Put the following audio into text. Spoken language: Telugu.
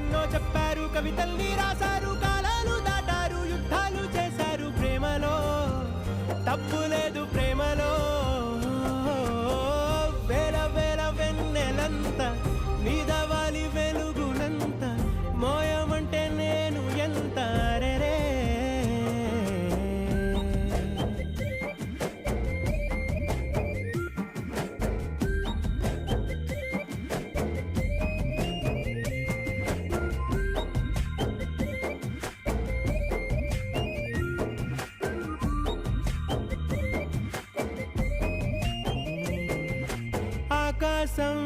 ఎన్నో చెప్పారు, కవితల్ని రాశారు, కాలాలు దాటారు, యుద్ధాలు చేశారు. ప్రేమలో తప్పు లేదు, ప్రేమలో వేల వేల వెన్నెలంత నీదవాలి వెలుగునంత, మోయమంటే నేను ఎంత రే. ఆకాశం